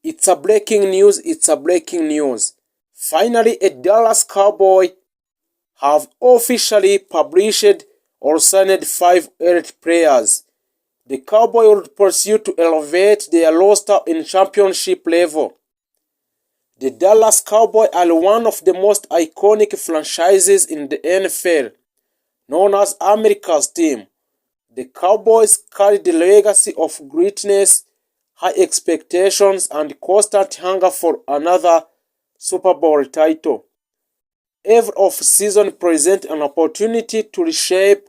It's a breaking news. It's a breaking news. Finally, a Dallas Cowboy have officially published or signed 5 elite players. The Cowboys will pursue to elevate their roster in championship level. The Dallas Cowboys are one of the most iconic franchises in the NFL, known as America's team. The Cowboys carry the legacy of greatness, high expectations, and constant hunger for another Super Bowl title. Every off-season presents an opportunity to reshape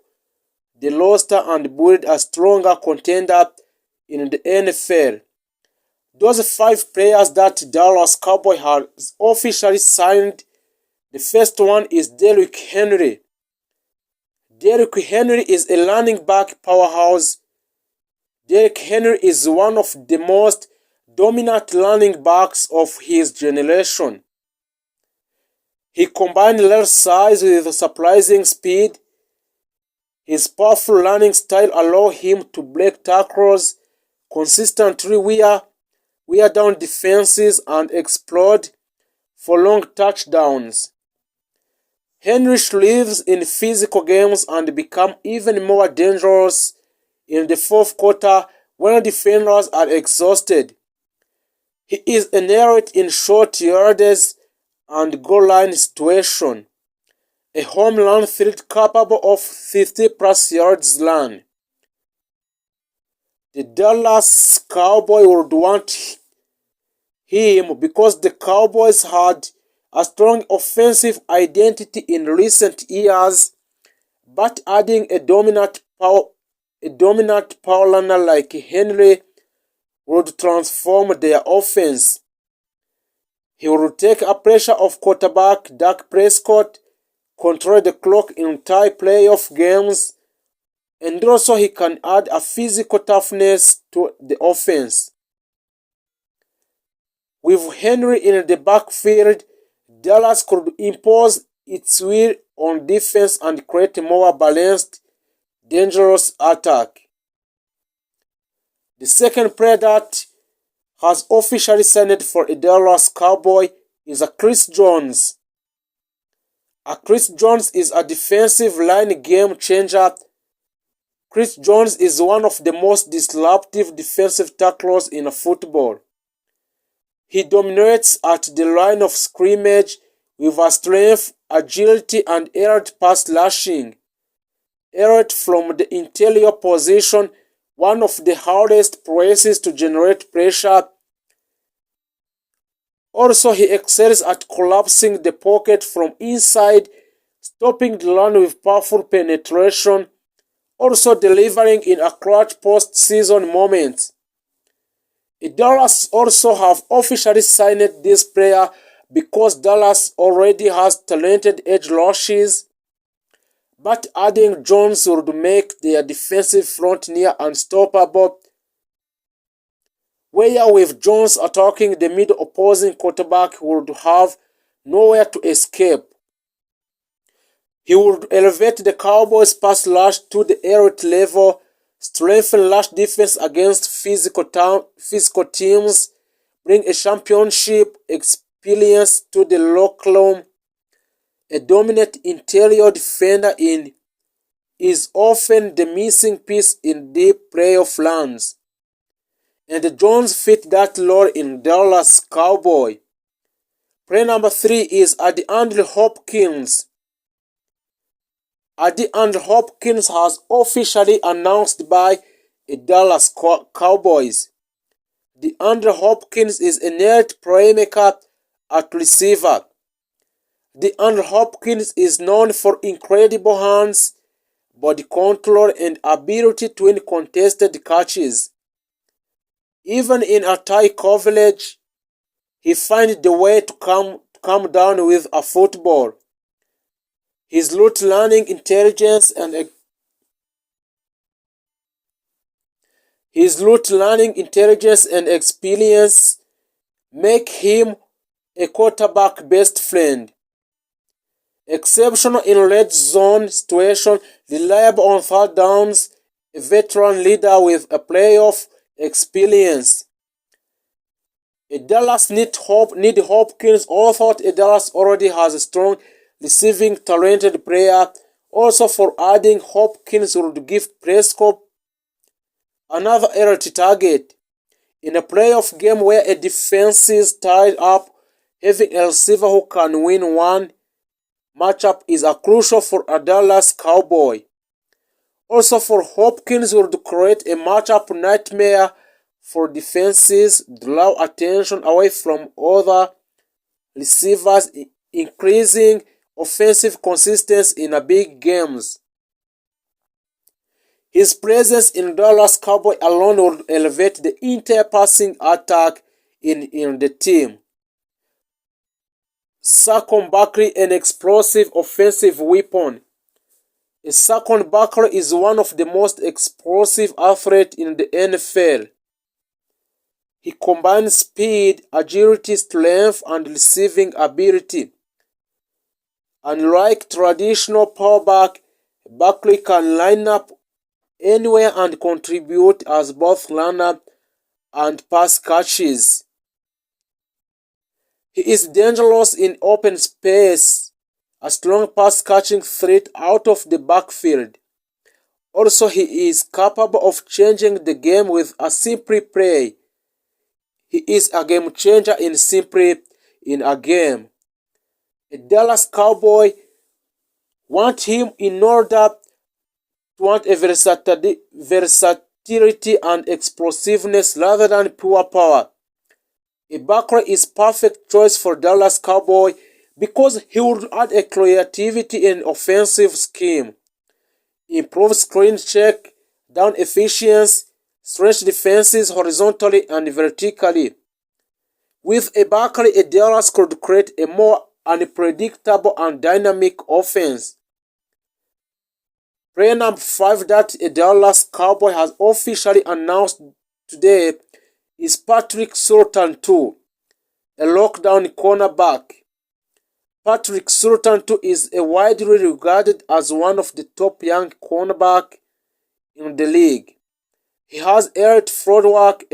the roster and build a stronger contender in the NFL. Those 5 players that Dallas Cowboys has officially signed, the first one is Derrick Henry. Derrick Henry is a running back powerhouse. Derrick Henry is one of the most dominant running backs of his generation. He combined large size with surprising speed. His powerful running style allows him to break tackles consistently, wear down defenses, and explode for long touchdowns. Henry thrives in physical games and becomes even more dangerous in the fourth quarter when defenders are exhausted. He is an elite in short yardage and goal line situation, a home run threat capable of 50-plus yards run. The Dallas Cowboys would want him because the Cowboys had a strong offensive identity in recent years, but adding a dominant power runner like Henry would transform their offense. He would take a pressure off quarterback Dak Prescott, control the clock in entire playoff games, and also he can add a physical toughness to the offense. With Henry in the backfield, Dallas could impose its will on defense and create a more balanced, dangerous attack. The second player that has officially signed for a Dallas Cowboy is a Chris Jones. Chris Jones is a defensive line game changer. Chris Jones is one of the most disruptive defensive tacklers in football. He dominates at the line of scrimmage with a strength, agility, and elite pass rushing. Elite from the interior position, one of the hardest places to generate pressure. Also, he excels at collapsing the pocket from inside, stopping the run with powerful penetration, also delivering in a clutch post-season moments. Dallas also have officially signed this player because Dallas already has talented edge rushes, but adding Jones would make their defensive front near unstoppable, where with Jones attacking the middle, opposing quarterback would have nowhere to escape. He would elevate the Cowboys pass rush to the elite level, strengthen rush defense against physical teams, bring a championship experience to the locker room. A dominant interior defender is often the missing piece in deep playoff runs, and Jones fit that role in Dallas Cowboy. Player number 3 is DeAndre Hopkins. DeAndre Hopkins has officially announced by the Dallas Cowboys. DeAndre Hopkins is a elite playmaker at receiver. DeAndre Hopkins is known for incredible hands, body control, and ability to win contested catches. Even in a tight coverage, he finds the way to come down with a football. His route running intelligence and experience make him a quarterback best friend. Exceptional in red zone situation, reliable on third downs, a veteran leader with a playoff experience. Dallas need Hopkins, although Dallas already has a strong receiving talented player. Also for adding Hopkins would give Prescott another elite target. In a playoff game where a defense is tied up, having a receiver who can win one matchup is a crucial for a Dallas Cowboy. Also for Hopkins would create a matchup nightmare for defenses, draw attention away from other receivers, increasing offensive consistency in a big games. His presence in Dallas Cowboy alone would elevate the entire passing attack in the team. Saquon Barkley, an explosive offensive weapon. Saquon Barkley is one of the most explosive athletes in the NFL. He combines speed, agility, strength, and receiving ability. Unlike traditional powerback, Barkley can line up anywhere and contribute as both runner and pass catches. He is dangerous in open space, a strong pass catching threat out of the backfield. Also, he is capable of changing the game with a simple play. He is a game changer in a game. A Dallas Cowboy want him in order to want a versatility and explosiveness rather than pure power. A Barkley is perfect choice for Dallas Cowboy because he would add a creativity and offensive scheme, improve screen check, down efficiency, stretch defenses horizontally and vertically. With a Barkley, a Dallas could create a more unpredictable and dynamic offense. Player number 5 that a Dallas Cowboy has officially announced today is Patrick Surtain II, a lockdown cornerback. Patrick Surtain II is widely regarded as one of the top young cornerbacks in the league. He has elite footwork,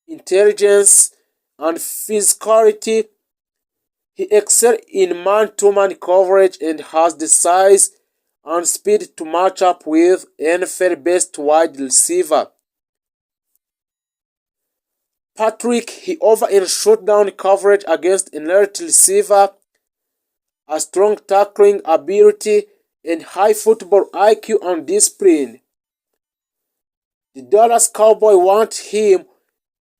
intelligence, and physicality. He excels in man-to-man coverage and has the size and speed to match up with NFL-best wide receiver. Patrick, he over in shutdown coverage against an elite receiver, a strong tackling ability, and high football IQ and discipline. The Dallas Cowboys want him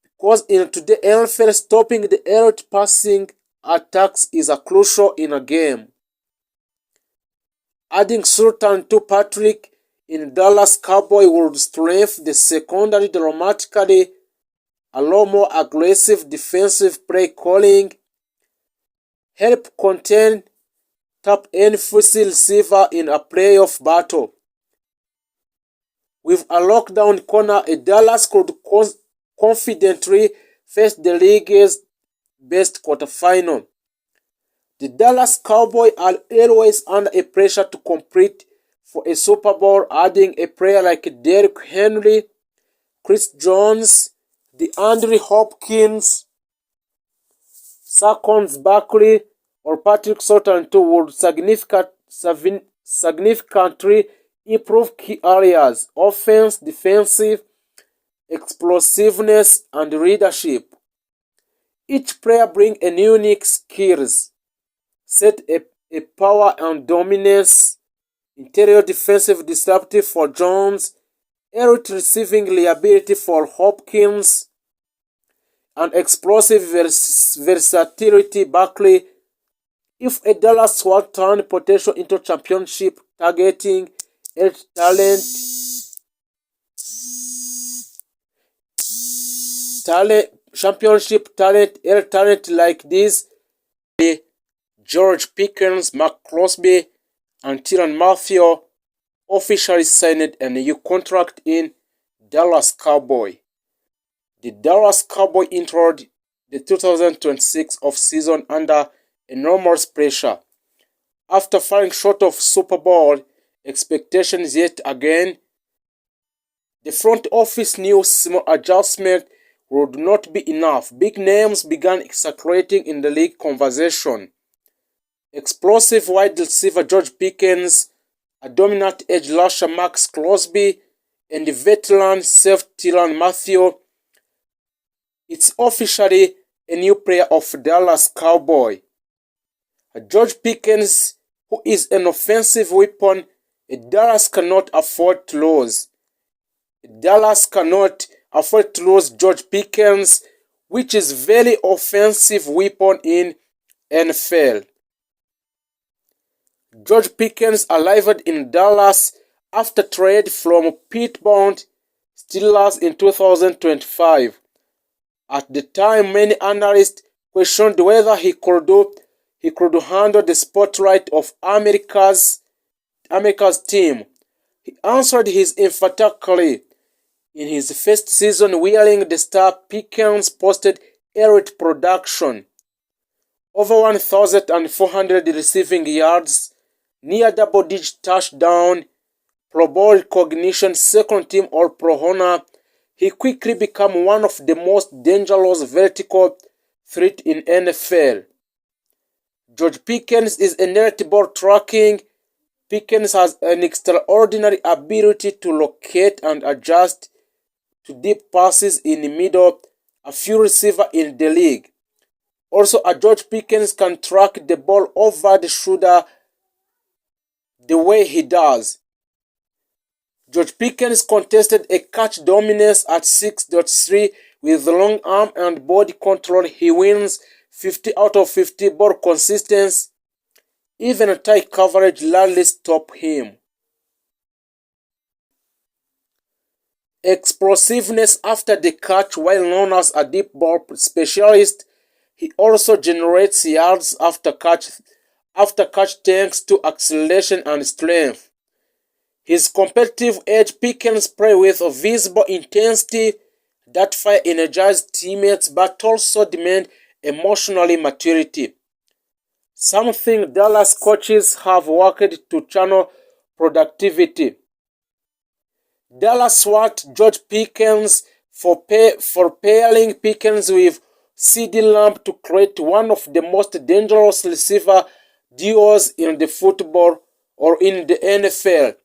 because in today's NFL, stopping the elite passing attacks is a crucial in a game. Adding Surtain to Patrick in Dallas Cowboy would strengthen the secondary dramatically, allow more aggressive defensive play calling, help contain top NFC receiver in a playoff battle. With a lockdown corner, a Dallas could confidently face the league's best quarterfinal. The Dallas Cowboys are always under a pressure to compete for a Super Bowl, adding a player like Derrick Henry, Chris Jones, DeAndre Hopkins, Saquon Barkley, or Patrick Surtain II would significantly improve key areas: offense, defensive, explosiveness, and leadership. Each player brings a unique skills set, a power and dominance, interior defensive disruptive for Jones, elite receiving reliability for Hopkins, and explosive versatility Barkley. If a Dallas would turn potential into championship targeting elite elite talent like this, George Pickens, Maxx Crosby, and Tyrann Mathieu officially signed a new contract in Dallas Cowboy. The Dallas Cowboy entered the 2026 offseason under enormous pressure. After falling short of Super Bowl expectations yet again, the front office knew small adjustment would not be enough. Big names began circulating in the league conversation. Explosive wide receiver George Pickens, a dominant edge rusher Maxx Crosby, and veteran safety Tyrann Mathieu. It's officially a new player of Dallas Cowboy. George Pickens, who is an offensive weapon, Dallas cannot afford to lose. Dallas cannot afford to lose George Pickens, which is very offensive weapon in NFL. George Pickens arrived in Dallas after trade from Pittsburgh Steelers in 2025. At the time, many analysts questioned whether he could handle the spotlight of America's team. He answered his emphatically. In his first season wearing the star, Pickens posted elite production. Over 1,400 receiving yards, near double-digit touchdown, Pro Bowl recognition, second-team All-Pro honor. He quickly became one of the most dangerous vertical threats in NFL. George Pickens is an elite ball tracking. Pickens has an extraordinary ability to locate and adjust to deep passes in the middle, a few receivers in the league. Also, George Pickens can track the ball over the shoulder the way he does. George Pickens contested a catch dominance at 6.3 with long arm and body control. He wins 50 out of 50 ball consistency. Even tight coverage rarely stop him. Explosiveness after the catch. While known as a deep ball specialist, he also generates yards after catch thanks to acceleration and strength. His competitive edge, Pickens play with a visible intensity that fire energized teammates but also demand emotionally maturity. Something Dallas coaches have worked to channel productivity. Dallas swapped George Pickens for pairing Pickens with CeeDee Lamb to create one of the most dangerous receiver duos in the football or in the NFL.